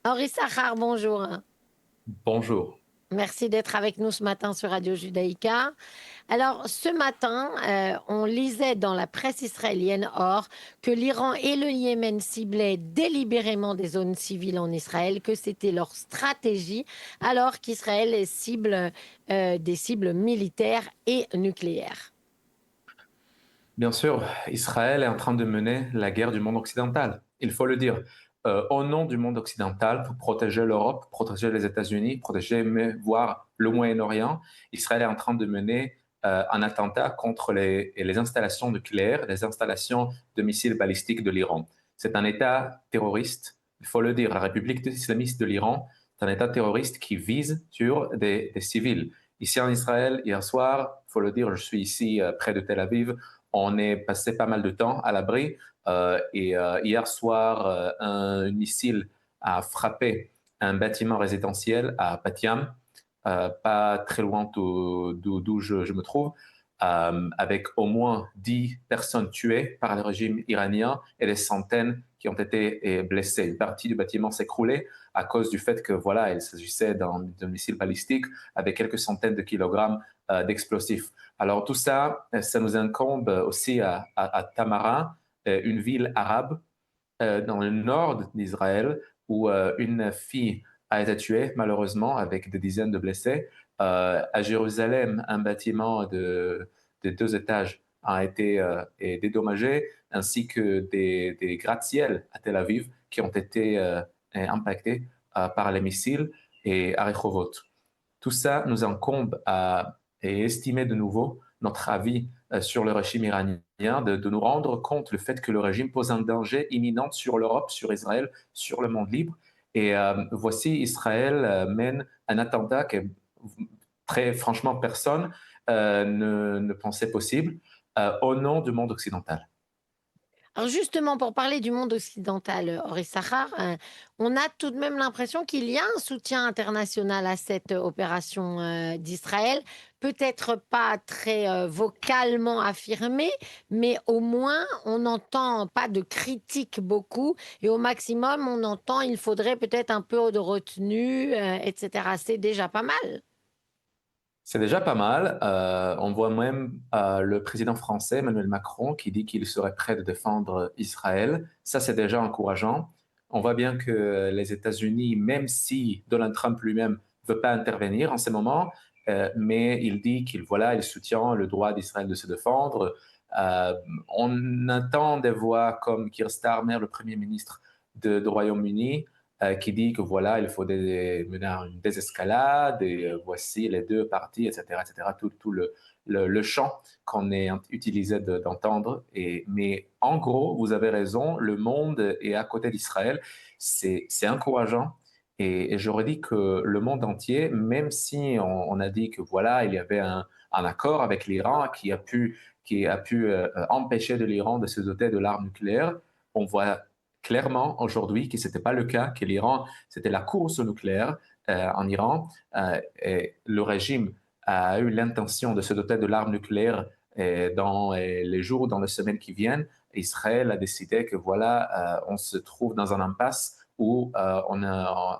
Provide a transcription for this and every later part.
Henri Sahar, bonjour. Bonjour. Merci d'être avec nous ce matin sur Radio Judaïka. Alors, ce matin, on lisait dans la presse israélienne Or que l'Iran et le Yémen ciblaient délibérément des zones civiles en Israël, que c'était leur stratégie, alors qu'Israël cible des cibles militaires et nucléaires. Bien sûr, Israël est en train de mener la guerre du monde occidental. Il faut le dire. Au nom du monde occidental, pour protéger l'Europe, protéger les États-Unis, protéger, voire le Moyen-Orient, Israël est en train de mener un attentat contre les installations nucléaires, les installations de missiles balistiques de l'Iran. C'est un État terroriste, il faut le dire. La République islamiste de l'Iran, c'est un État terroriste qui vise sur des civils. Ici en Israël, hier soir, il faut le dire, je suis ici près de Tel Aviv, on est passé pas mal de temps à l'abri hier soir, un missile a frappé un bâtiment résidentiel à Bat pas très loin d'où je me trouve, avec au moins 10 personnes tuées par le régime iranien et des centaines qui ont été blessées. Une partie du bâtiment s'est écroulée à cause du fait que voilà, il s'agissait d'un missile balistique avec quelques centaines de kilogrammes d'explosifs. Alors tout ça, ça nous incombe aussi à Tamara, une ville arabe dans le nord d'Israël où une fille a été tuée malheureusement avec des dizaines de blessés. À Jérusalem, un bâtiment de 2 étages a été dédommagé, ainsi que des gratte-ciels à Tel Aviv qui ont été impactés par les missiles et à Rehovot. Tout ça nous incombe à estimer de nouveau notre avis sur le régime iranien, de nous rendre compte du fait que le régime pose un danger imminent sur l'Europe, sur Israël, sur le monde libre. Et voici, Israël mène un attentat que très franchement personne ne pensait possible au nom du monde occidental. Alors justement, pour parler du monde occidental, Henri Sahar, on a tout de même l'impression qu'il y a un soutien international à cette opération d'Israël. Peut-être pas très vocalement affirmé, mais au moins on n'entend pas de critiques beaucoup et au maximum on entend il faudrait peut-être un peu de retenue, etc. C'est déjà pas mal. C'est déjà pas mal. On voit même le président français, Emmanuel Macron, qui dit qu'il serait prêt de défendre Israël. Ça, c'est déjà encourageant. On voit bien que les États-Unis, même si Donald Trump lui-même ne veut pas intervenir en ce moment, mais il dit qu'il voilà, il soutient le droit d'Israël de se défendre. Euh, on entend des voix comme Keir Starmer, le Premier ministre du Royaume-Uni, qui dit que voilà, il faut mener à une désescalade et voici les deux parties, etc., etc., tout le champ qu'on est utilisé d'entendre. Mais en gros, vous avez raison, le monde est à côté d'Israël. C'est encourageant. Et j'aurais dit que le monde entier, même si on a dit que voilà, il y avait un accord avec l'Iran qui a pu empêcher de l'Iran de se doter de l'arme nucléaire, on voit clairement aujourd'hui que ce n'était pas le cas, que l'Iran, c'était la course au nucléaire en Iran. Et le régime a eu l'intention de se doter de l'arme nucléaire dans les jours, dans les semaines qui viennent. Israël a décidé que voilà, on se trouve dans un impasse où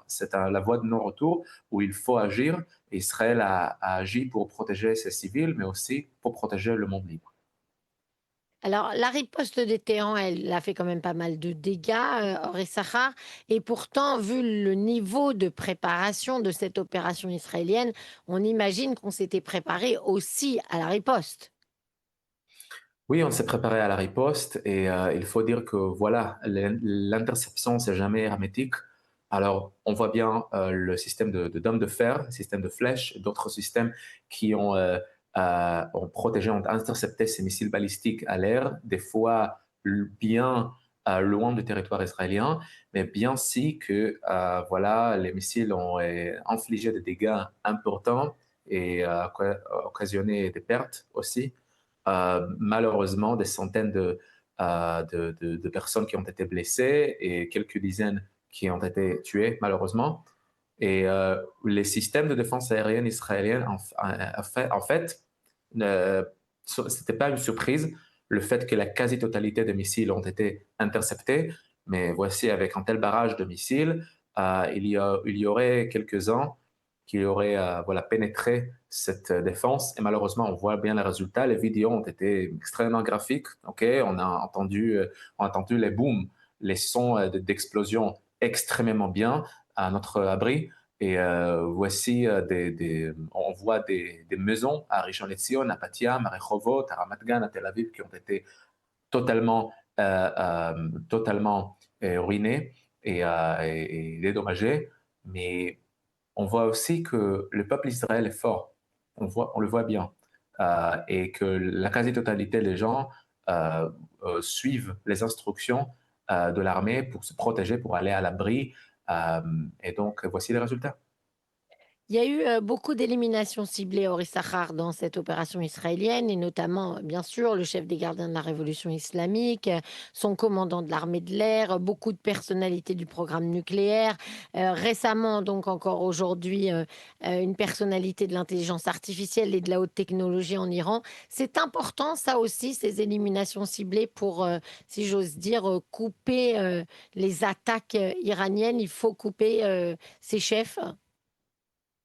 c'est la voie de non-retour, où il faut agir. Israël a agi pour protéger ses civils, mais aussi pour protéger le monde libre. Alors, la riposte des Téhéran, elle a fait quand même pas mal de dégâts, Horus Sahar, et pourtant, vu le niveau de préparation de cette opération israélienne, on imagine qu'on s'était préparé aussi à la riposte. Oui, on s'est préparé à la riposte et il faut dire que voilà, l'interception, c'est jamais hermétique. Alors, on voit bien le système de dôme de fer, le système de flèches, d'autres systèmes qui ont protégé, ont intercepté ces missiles balistiques à l'air, des fois bien loin du territoire israélien, mais bien si que voilà, les missiles ont infligé des dégâts importants et occasionné des pertes aussi. Malheureusement des centaines de personnes qui ont été blessées et quelques dizaines qui ont été tuées, malheureusement. Et les systèmes de défense aérienne israélienne, en fait ce n'était pas une surprise, le fait que la quasi-totalité des missiles ont été interceptés, mais voici, avec un tel barrage de missiles, il y aurait quelques-uns qui auraient voilà, pénétré cette défense. Et malheureusement, on voit bien les résultats. Les vidéos ont été extrêmement graphiques. Ok, on a entendu les booms, les sons d'explosion extrêmement bien à notre abri. Et voici, on voit des maisons à Rishon LeZion, à Bat Yam, à Rehovot, à Ramat Gan, à Tel Aviv, qui ont été totalement, totalement ruinées et dédommagées. Mais on voit aussi que le peuple d'Israël est fort. On le voit bien. Et que la quasi-totalité des gens suivent les instructions de l'armée pour se protéger, pour aller à l'abri. Euh, et donc, voici les résultats. Il y a eu, beaucoup d'éliminations ciblées au Issachar dans cette opération israélienne et notamment, bien sûr, le chef des gardiens de la révolution islamique, son commandant de l'armée de l'air, beaucoup de personnalités du programme nucléaire. Récemment, donc encore aujourd'hui, une personnalité de l'intelligence artificielle et de la haute technologie en Iran. C'est important ça aussi, ces éliminations ciblées pour, si j'ose dire, couper, les attaques, iraniennes. Il faut couper, ces chefs?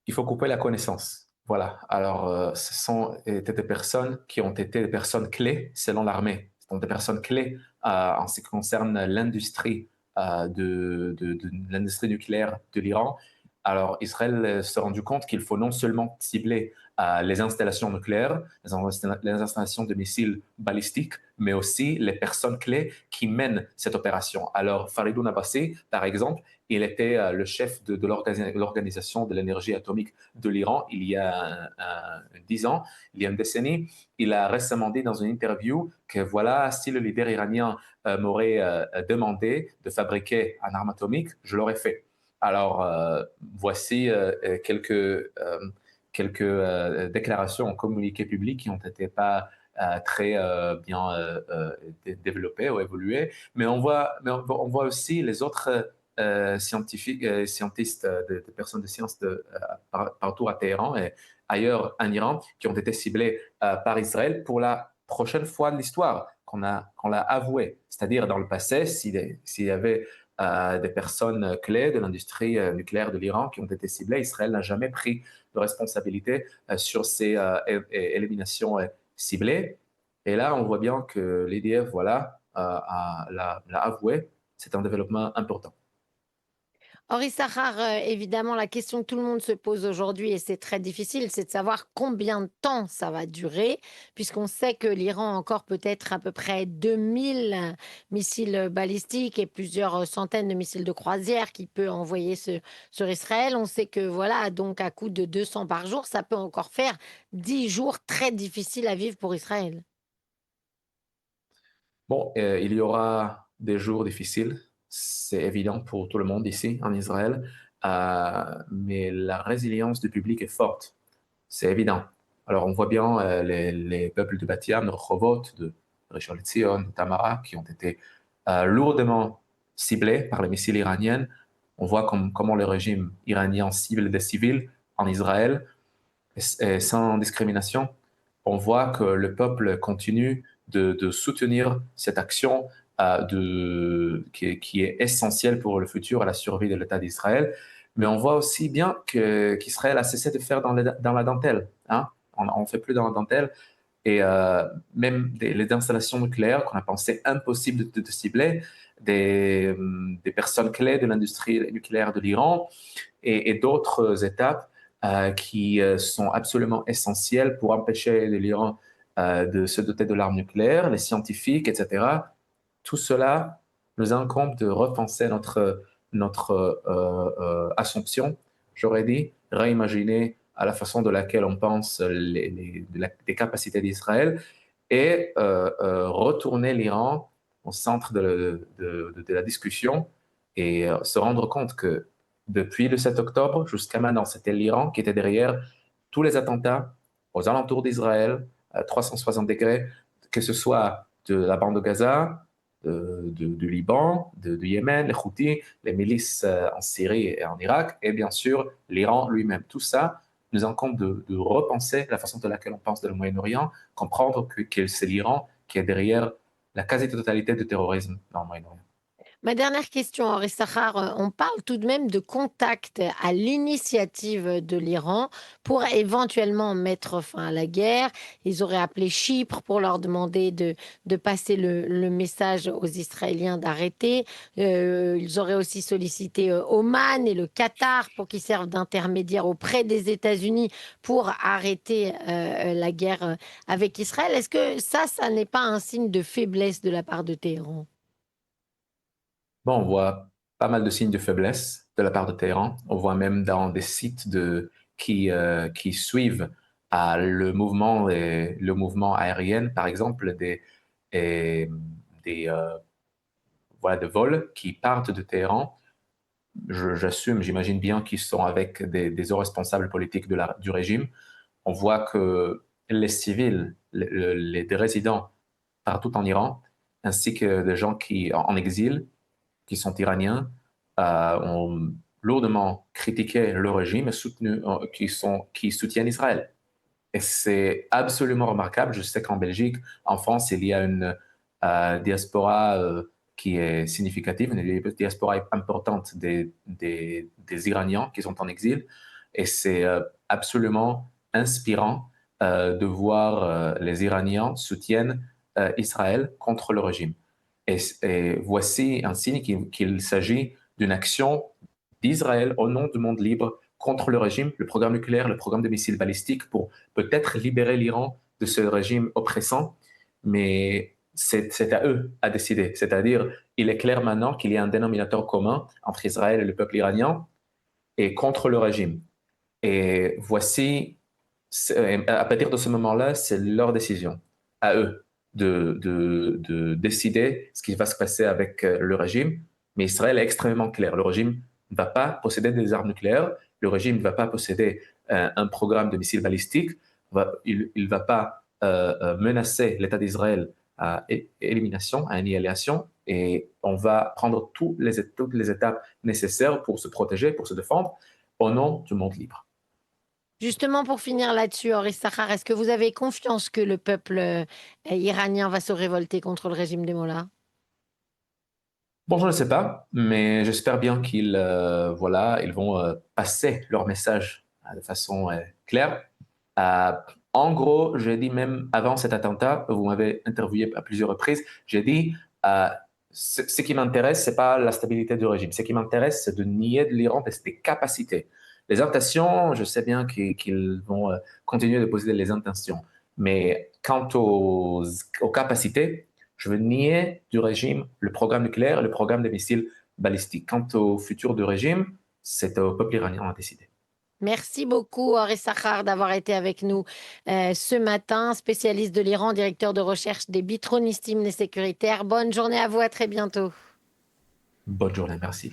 Il faut couper la connaissance. Voilà. Alors, ce sont étaient des personnes qui ont été des personnes clés selon l'armée. Ce sont des personnes clés en ce qui concerne l'industrie de l'industrie nucléaire de l'Iran. Alors, Israël s'est rendu compte qu'il faut non seulement cibler les installations nucléaires, les installations de missiles balistiques, mais aussi les personnes clés qui mènent cette opération. Alors, Faridou Abbasi, par exemple, il était le chef de l'organisation de l'énergie atomique de l'Iran il y a 10 ans, il y a une décennie. Il a récemment dit dans une interview que voilà, si le leader iranien m'aurait demandé de fabriquer un arme atomique, je l'aurais fait. Alors, voici quelques déclarations en communiqué public qui n'ont été pas très bien développées ou évoluées, mais on voit aussi les autres scientifiques, scientistes, de personnes de sciences partout à Téhéran et ailleurs en Iran qui ont été ciblés par Israël pour la prochaine fois de l'histoire qu'on l'a avoué. C'est-à-dire dans le passé, s'il y avait des personnes clés de l'industrie nucléaire de l'Iran qui ont été ciblées, Israël n'a jamais pris de responsabilité sur ces éliminations ciblées. Et là, on voit bien que l'IDF, voilà, l'a avoué. C'est un développement important. Henri Sahar, évidemment, la question que tout le monde se pose aujourd'hui et c'est très difficile, c'est de savoir combien de temps ça va durer, puisqu'on sait que l'Iran a encore peut-être à peu près 2000 missiles balistiques et plusieurs centaines de missiles de croisière qu'il peut envoyer sur Israël. On sait que, voilà, donc à coup de 200 par jour, ça peut encore faire 10 jours très difficiles à vivre pour Israël. Bon, il y aura des jours difficiles, c'est évident pour tout le monde ici en Israël, mais la résilience du public est forte, c'est évident. Alors on voit bien les peuples de Bat Yam, de Rehovot, de Rishon LeZion, de Tamara, qui ont été lourdement ciblés par les missiles iraniens. On voit comment le régime iranien cible des civils en Israël et sans discrimination. On voit que le peuple continue de soutenir cette action qui est essentielle pour le futur et la survie de l'État d'Israël. Mais on voit aussi bien qu'Israël a cessé de faire dans la dentelle. Hein. On ne fait plus dans la dentelle. Et même les installations nucléaires qu'on a pensé impossible de cibler, des personnes clés de l'industrie nucléaire de l'Iran et d'autres étapes qui sont absolument essentielles pour empêcher l'Iran de se doter de l'arme nucléaire, les scientifiques, etc. Tout cela nous incombe de repenser notre assumption, j'aurais dit, réimaginer à la façon de laquelle on pense les capacités d'Israël et retourner l'Iran au centre de la discussion et se rendre compte que depuis le 7 octobre jusqu'à maintenant, c'était l'Iran qui était derrière tous les attentats aux alentours d'Israël, à 360 degrés, que ce soit de la bande de Gaza, du Liban, du Yémen, les Houthis, les milices en Syrie et en Irak, et bien sûr l'Iran lui-même. Tout ça nous incombe de repenser la façon de laquelle on pense de le Moyen-Orient, comprendre que c'est l'Iran qui est derrière la quasi-totalité du terrorisme dans le Moyen-Orient. Ma dernière question, Henri Sahar, on parle tout de même de contact à l'initiative de l'Iran pour éventuellement mettre fin à la guerre. Ils auraient appelé Chypre pour leur demander de passer le message aux Israéliens d'arrêter. Ils auraient aussi sollicité Oman et le Qatar pour qu'ils servent d'intermédiaires auprès des États-Unis pour arrêter la guerre avec Israël. Est-ce que ça n'est pas un signe de faiblesse de la part de Téhéran? Bon, on voit pas mal de signes de faiblesse de la part de Téhéran. On voit même dans des sites qui suivent le mouvement aérien, par exemple, et des, voilà, de vols qui partent de Téhéran. J'assume, j'imagine bien qu'ils sont avec des hauts responsables politiques du régime. On voit que les civils, des résidents partout en Iran, ainsi que des gens en exil, qui sont iraniens, ont lourdement critiqué le régime et qui soutiennent Israël. Et c'est absolument remarquable. Je sais qu'en Belgique, en France, il y a une diaspora qui est significative, une diaspora importante des Iraniens qui sont en exil. Et c'est absolument inspirant de voir les Iraniens soutiennent Israël contre le régime. Et voici un signe qu'il s'agit d'une action d'Israël au nom du monde libre contre le régime, le programme nucléaire, le programme de missiles balistiques pour peut-être libérer l'Iran de ce régime oppressant, mais c'est à eux à décider. C'est-à-dire, il est clair maintenant qu'il y a un dénominateur commun entre Israël et le peuple iranien et contre le régime. Et voici, à partir de ce moment-là, c'est leur décision, à eux, de décider ce qui va se passer avec le régime. Mais Israël est extrêmement clair. Le régime ne va pas posséder des armes nucléaires, le régime ne va pas posséder un programme de missiles balistiques, il ne va pas menacer l'État d'Israël à élimination, à annihilation, et on va prendre toutes les étapes nécessaires pour se protéger, pour se défendre, au nom du monde libre. Justement, pour finir là-dessus, Henri Sahar, est-ce que vous avez confiance que le peuple iranien va se révolter contre le régime des mollahs? Bon, je ne sais pas, mais j'espère bien voilà, ils vont passer leur message de façon claire. Euh, En gros, j'ai dit même avant cet attentat, vous m'avez interviewé à plusieurs reprises, j'ai dit euh, ce qui m'intéresse, c'est pas la stabilité du régime. Ce qui m'intéresse, c'est de nier de l'Iran des capacités. Les intentions, je sais bien qu'ils vont continuer de poser les intentions, mais quant aux capacités, je veux nier du régime le programme nucléaire et le programme des missiles balistiques. Quant au futur du régime, c'est au peuple iranien à décider. Merci beaucoup, Henri Sahar, d'avoir été avec nous ce matin, spécialiste de l'Iran, directeur de recherche des Bitronistimes sécuritaires. Bonne journée à vous, à très bientôt. Bonne journée, merci.